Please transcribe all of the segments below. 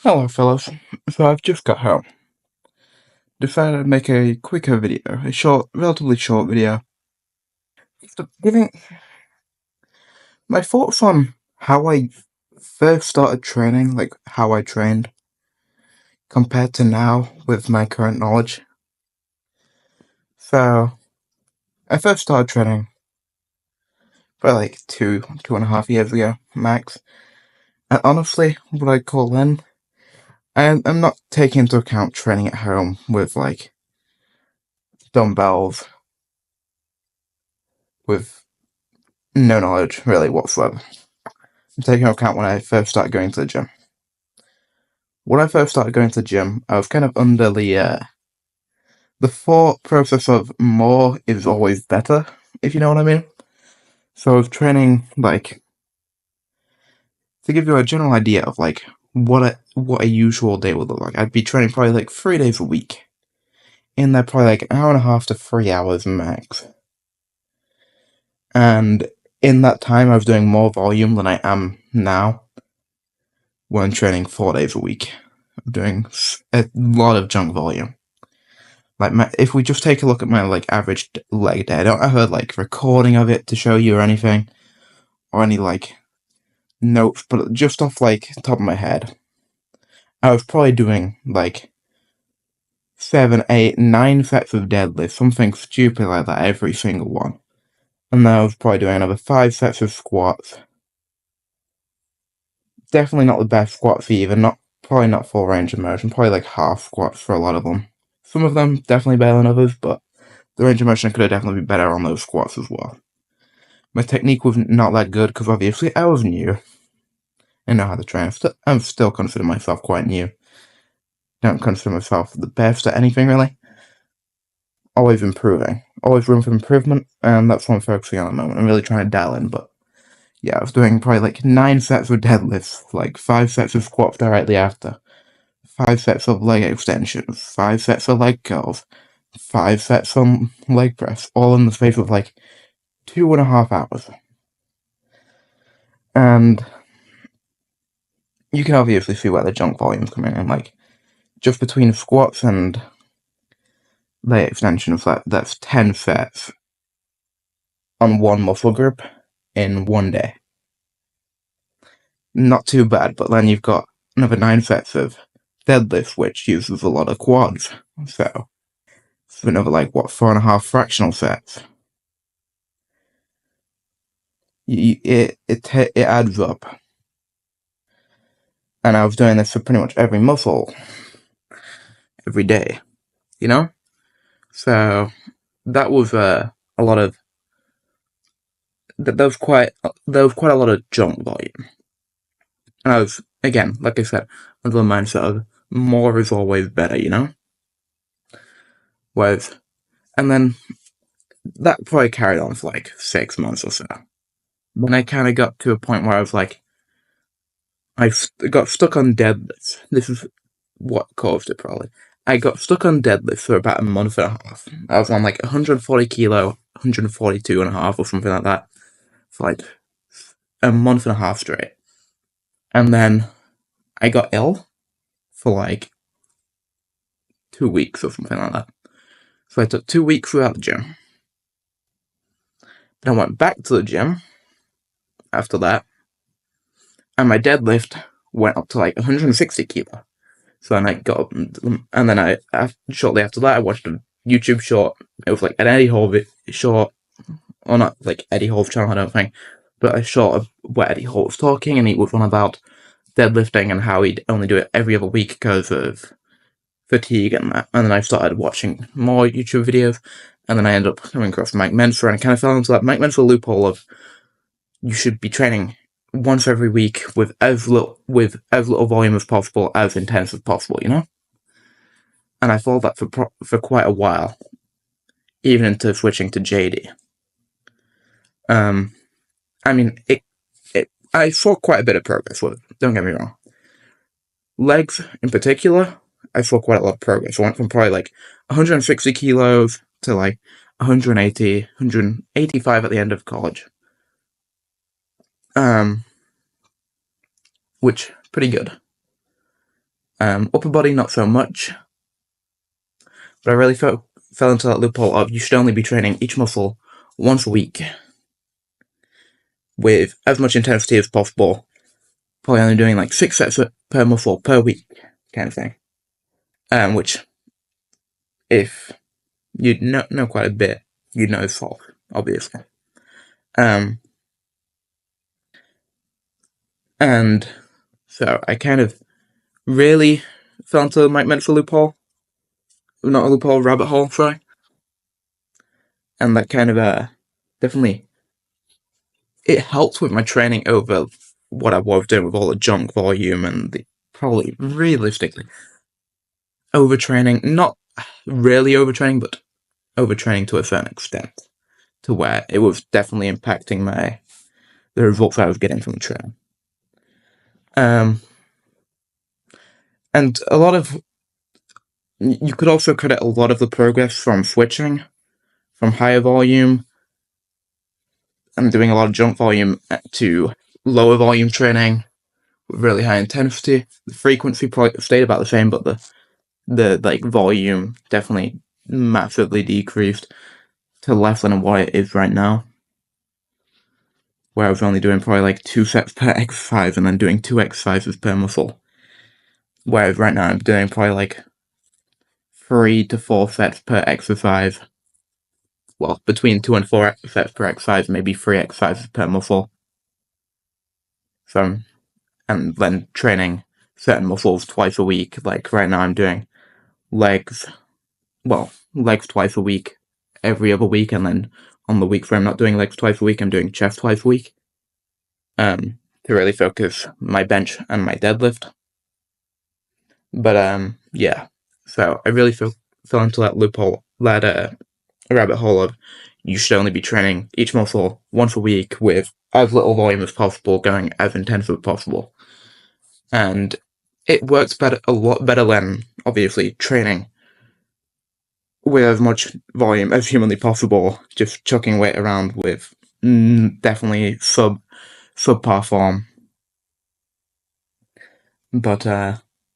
Hello fellas, so I've just got home. Decided to make a quicker video, a short, relatively short video. So giving my thoughts on how I first started training, like how I trained, compared to now with my current knowledge. So, I first started training for like 2.5 years ago, max. And honestly, what I call then, I'm not taking into account training at home with like dumbbells, with no knowledge really whatsoever. I'm taking into account when I first started going to the gym. When I first started going to the gym, I was kind of under the thought process of more is always better, if you know what I mean. So I was training, like, to give you a general idea of like what a usual day would look like. I'd be training probably like 3 days a week, in there probably like an hour and a half to 3 hours max. And in that time, I was doing more volume than I am now when training 4 days a week. I'm doing a lot of junk volume. Like, if we just take a look at my like average leg day, I don't have a like recording of it to show you or anything, or any like notes, but just off like top of my head, I was probably doing like 7, 8, 9 sets of deadlift, something stupid like that every single one, and then I was probably doing another 5 sets of squats. Definitely not the best squats either. Probably not full range of motion. Probably like half squats for a lot of them. Some of them definitely better than others, but the range of motion could have definitely been better on those squats as well. My technique was not that good because obviously I was new. I know how to train. I'm still consider myself quite new. Don't consider myself the best at anything really. Always improving. Always room for improvement, and that's what I'm focusing on at the moment. I'm really trying to dial in, but yeah, I was doing probably like 9 sets of deadlifts, like 5 sets of squats directly after, 5 sets of leg extensions, 5 sets of leg curls, 5 sets on leg press, all in the space of like 2.5 hours. And you can obviously see where the junk volume's coming in, like, just between squats and leg extensions, that's 10 sets on one muscle group in one day. Not too bad, but then you've got another 9 sets of deadlift, which uses a lot of quads, so another, like, 4.5 fractional sets. It adds up. And I was doing this for pretty much every muscle, every day, you know? So, that was a lot of, there was quite a lot of junk volume. And I was, again, like I said, under the mindset of more is always better, you know? Whereas, and then that probably carried on for like 6 months or so. Then I kind of got to a point where I was like, I got stuck on deadlifts. This is what caused it, probably. I got stuck on deadlifts for about a month and a half. I was on like 140 kilo, 142 and a half or something like that for like a month and a half straight. And then I got ill for like 2 weeks or something like that. So I took 2 weeks without the gym. Then I went back to the gym after that, and my deadlift went up to like 160 kilo. So then I got up, and then shortly after that, I watched a YouTube short. It was like an Eddie Hall short, or not like Eddie Hall's channel, I don't think, but a short of where Eddie Hall was talking, and he was on about deadlifting and how he'd only do it every other week because of fatigue and that. And then I started watching more YouTube videos, and then I ended up coming across Mike Menfer, and I kind of fell into that Mike Menfer loophole of you should be training once every week with as little volume as possible, as intense as possible, you know? And I followed that for quite a while, even into switching to JD. I mean, I saw quite a bit of progress with it, don't get me wrong. Legs, in particular, I saw quite a lot of progress. I went from probably like 160 kilos to like 180, 185 at the end of college. Which, pretty good. Upper body, not so much. But I really fell into that loophole of you should only be training each muscle once a week with as much intensity as possible. Probably only doing like 6 sets per muscle per week, kind of thing. Which, if you know quite a bit, you'd know is false, obviously. And so I kind of really fell into my mental loophole. Not a loophole, rabbit hole, sorry. And that kind of definitely, it helped with my training over what I was doing with all the junk volume and the probably realistically overtraining. Not really overtraining, but overtraining to a certain extent, to where it was definitely impacting the results I was getting from the training. And a lot of, you could also credit a lot of the progress from switching from higher volume and doing a lot of junk volume to lower volume training with really high intensity. The frequency probably stayed about the same, but the like volume definitely massively decreased to less than what it is right now, where I was only doing probably like 2 sets per exercise and then doing 2 exercises per muscle, whereas right now I'm doing probably like 3 to 4 sets per exercise. Well, between 2 and 4 sets per exercise, maybe 3 exercises per muscle. So, and then training certain muscles twice a week. Like right now I'm doing legs twice a week, every other week, and then on the weeks where I'm not doing legs twice a week, I'm doing chest twice a week. To really focus my bench and my deadlift. But yeah. So I really fell into that loophole, that rabbit hole of you should only be training each muscle once a week with as little volume as possible, going as intense as possible. And it works a lot better than, obviously, training with as much volume as humanly possible, just chucking weight around with definitely subpar form. But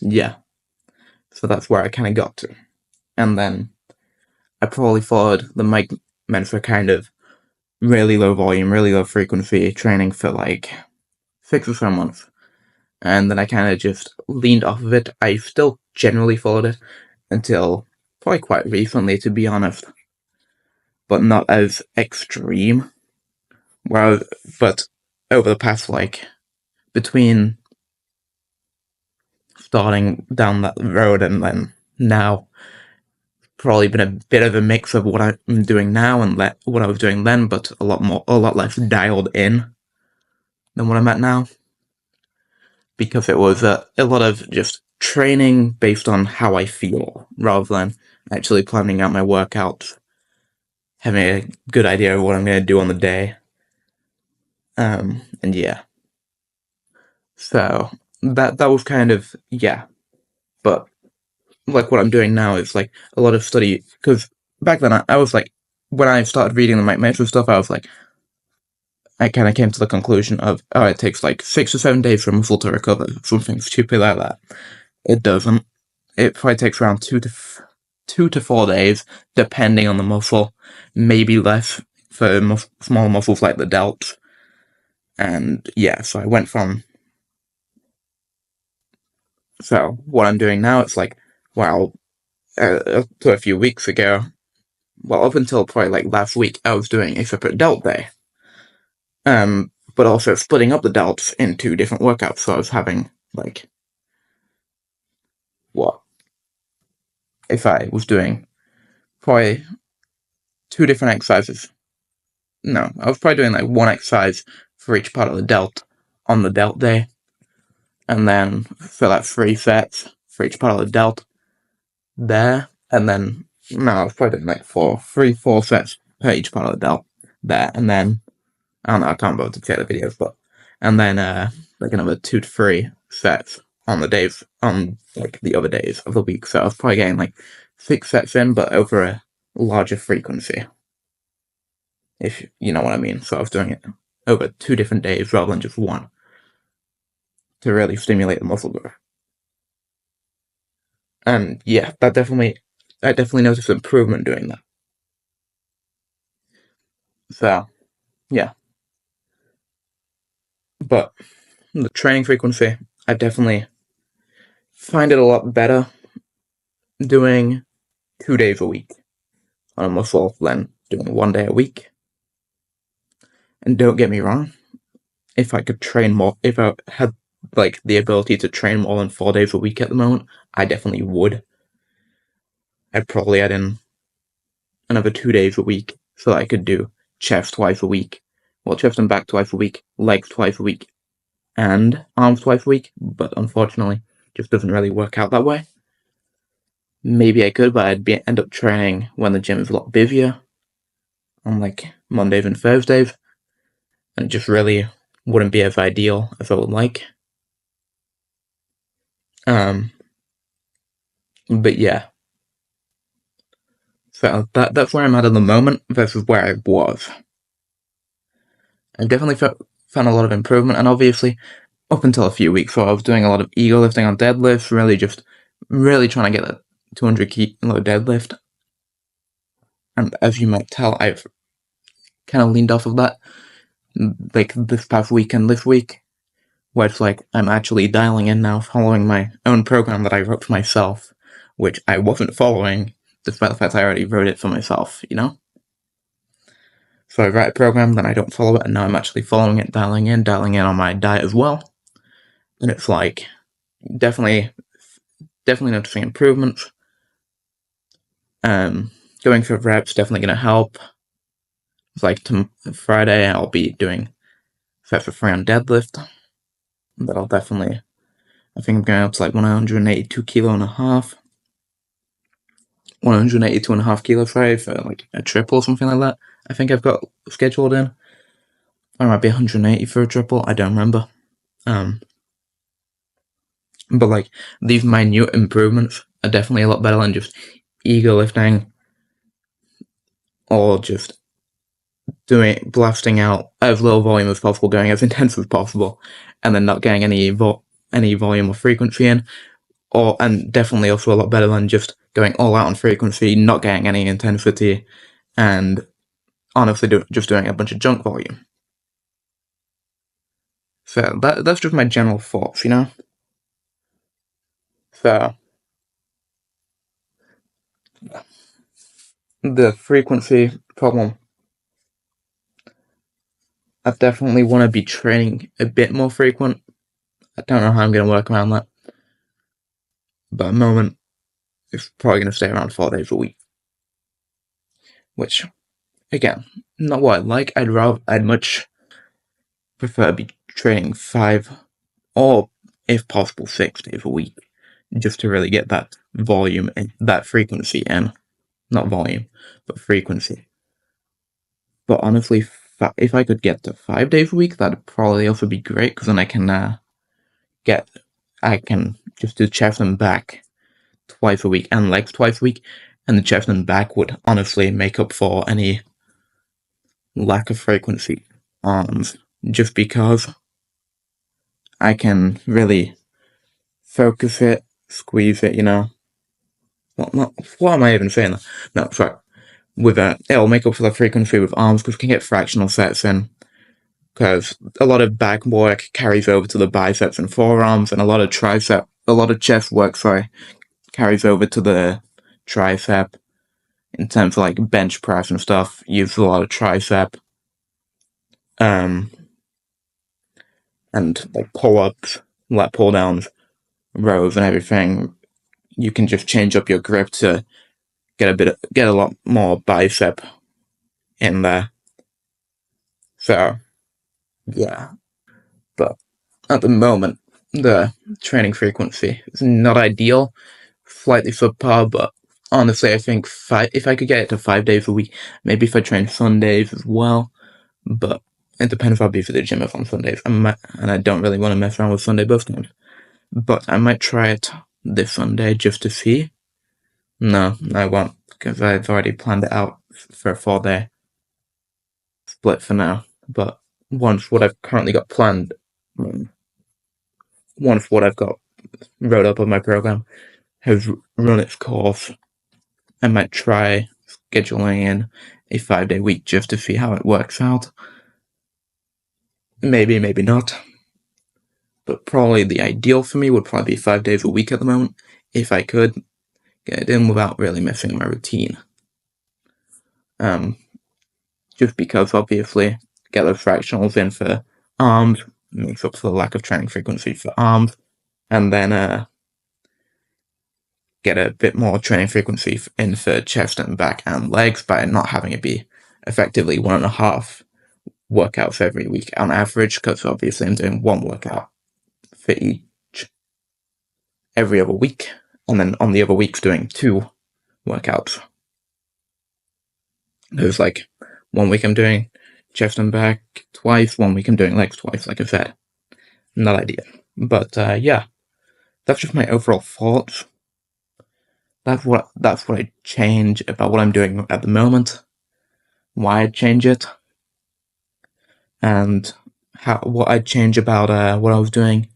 yeah. So that's where I kind of got to. And then I probably followed the Mike Mensa kind of really low volume, really low frequency training for like 6 or 7 months. And then I kind of just leaned off of it. I still generally followed it until probably quite recently, to be honest. But not as extreme. But over the past, like, between starting down that road and then now, probably been a bit of a mix of what I'm doing now and what I was doing then, but a lot less dialed in than what I'm at now. Because it was a lot of just training based on how I feel, rather than actually planning out my workouts, having a good idea of what I'm going to do on the day. And yeah. So, that was kind of, yeah. But, like, what I'm doing now is, like, a lot of study, because back then I was, like, when I started reading the Mike Mensa stuff, I was, like, I kind of came to the conclusion of, oh, it takes, like, 6 or 7 days for a muscle to recover, something stupid like that. It doesn't. It probably takes around 2 to 4 days, depending on the muscle, maybe less for small muscles like the delts. And yeah, so I went from. So what I'm doing now, it's like, well, up to a few weeks ago, well, up until probably like last week, I was doing a separate delt day. But also splitting up the delts into different workouts. So I was having like, what? If I was doing probably 2 different exercises. No, I was probably doing like 1 exercise for each part of the delt on the delt day. And then for like 3 sets for each part of the delt there. And then, no, I was probably doing like 4 sets per each part of the delt there. And then, I don't know, I can't bother to take the videos, but, and then, like another 2 to 3 sets on like the other days of the week. So I was probably getting like 6 sets in, but over a larger frequency, if you know what I mean. So I was doing it over 2 different days rather than just 1 to really stimulate the muscle growth. And yeah, I definitely noticed improvement doing that. So yeah, but the training frequency, I definitely find it a lot better doing 2 days a week on a muscle than doing 1 day a week. And don't get me wrong, if I could train more, if I had like the ability to train more than 4 days a week at the moment, I definitely would. I'd probably add in another 2 days a week so that I could do chest twice a week, well, chest and back twice a week, legs twice a week, and arms twice a week. But unfortunately, it just doesn't really work out that way. Maybe I could, but end up training when the gym is a lot busier on like Mondays and Thursdays, and it just really wouldn't be as ideal as I would like. But yeah, so that's where I'm at the moment versus where I was. I've definitely found a lot of improvement, and obviously, up until a few weeks ago, I was doing a lot of ego lifting on deadlifts, really trying to get that 200 kilo deadlift. And as you might tell, I've kind of leaned off of that, like this past weekend, this week, where it's like I'm actually dialing in now, following my own program that I wrote for myself, which I wasn't following, despite the fact I already wrote it for myself, you know? So I write a program, then I don't follow it, and now I'm actually following it, dialing in on my diet as well. And it's like, definitely noticing improvements. Going for reps, definitely going to help. It's like Friday, I'll be doing set for free on deadlift. But I think I'm going up to like 182 kilo and a half. 182 and a half kilo Friday for like a triple or something like that. I think I've got scheduled in. Or it might be 180 for a triple, I don't remember. But like these minute improvements are definitely a lot better than just ego lifting or just blasting out as little volume as possible, going as intense as possible, and then not getting any volume or frequency in. And definitely also a lot better than just going all out on frequency, not getting any intensity, and honestly just doing a bunch of junk volume. So that's just my general thoughts, you know? So the frequency problem, I definitely want to be training a bit more frequent. I don't know how I'm going to work around that. But at the moment, it's probably going to stay around 4 days a week. Which, again, not what I'd like. I'd much prefer to be training 5 or, if possible, 6 days a week. Just to really get that volume and that frequency in. Not volume, but frequency. But honestly, if I could get to 5 days a week, that'd probably also be great, because then I can just do chest and back twice a week and legs twice a week, and the chest and back would honestly make up for any lack of frequency arms, just because I can really focus it, squeeze it, you know. What am I even saying? No, sorry. It'll make up for the frequency with arms, because we can get fractional sets in, because a lot of back work carries over to the biceps and forearms, and a lot of chest work, carries over to the tricep. In terms of like bench press and stuff, use a lot of tricep. And like pull-ups, lat pull-downs, rows and everything. You can just change up your grip to get a lot more bicep in there. So, yeah. But at the moment, the training frequency is not ideal, slightly subpar, but honestly, I think if I could get it to 5 days a week, maybe if I train Sundays as well, but it depends if I'll be for the gym if on Sundays. And I don't really want to mess around with Sunday both times. But I might try it this Sunday just to see. No, I won't, because I've already planned it out for a 4-day split for now. But once what I've currently got planned, once what I've got wrote up on my program has run its course, I might try scheduling in a 5-day week just to see how it works out. Maybe, maybe not. But probably the ideal for me would probably be 5 days a week at the moment, if I could get it in without really missing my routine. Just because obviously get those fractionals in for arms, makes up for the lack of training frequency for arms, and then get a bit more training frequency in for chest and back and legs by not having it be effectively 1.5 workouts every week on average, because obviously I'm doing 1 workout for each every other week, and then on the other weeks doing 2 workouts. There's like 1 week I'm doing chest and back twice, 1 week I'm doing legs twice, like I said. Not ideal. But yeah, that's just my overall thoughts. That's what I'd change about what I'm doing at the moment, why I'd change it, and what I'd change about what I was doing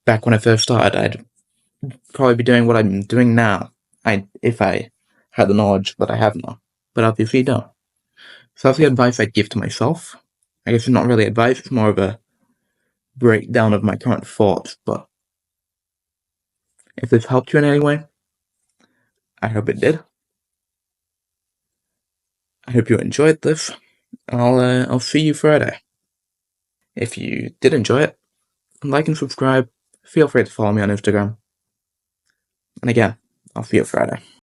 back when I first started. I'd probably be doing what I'm doing now, if I had the knowledge that I have now, but obviously don't. So that's the advice I'd give to myself. I guess it's not really advice, it's more of a breakdown of my current thoughts, but if this helped you in any way, I hope it did. I hope you enjoyed this. I'll see you Friday. If you did enjoy it, like and subscribe. Feel free to follow me on Instagram. And again, I'll see you Friday.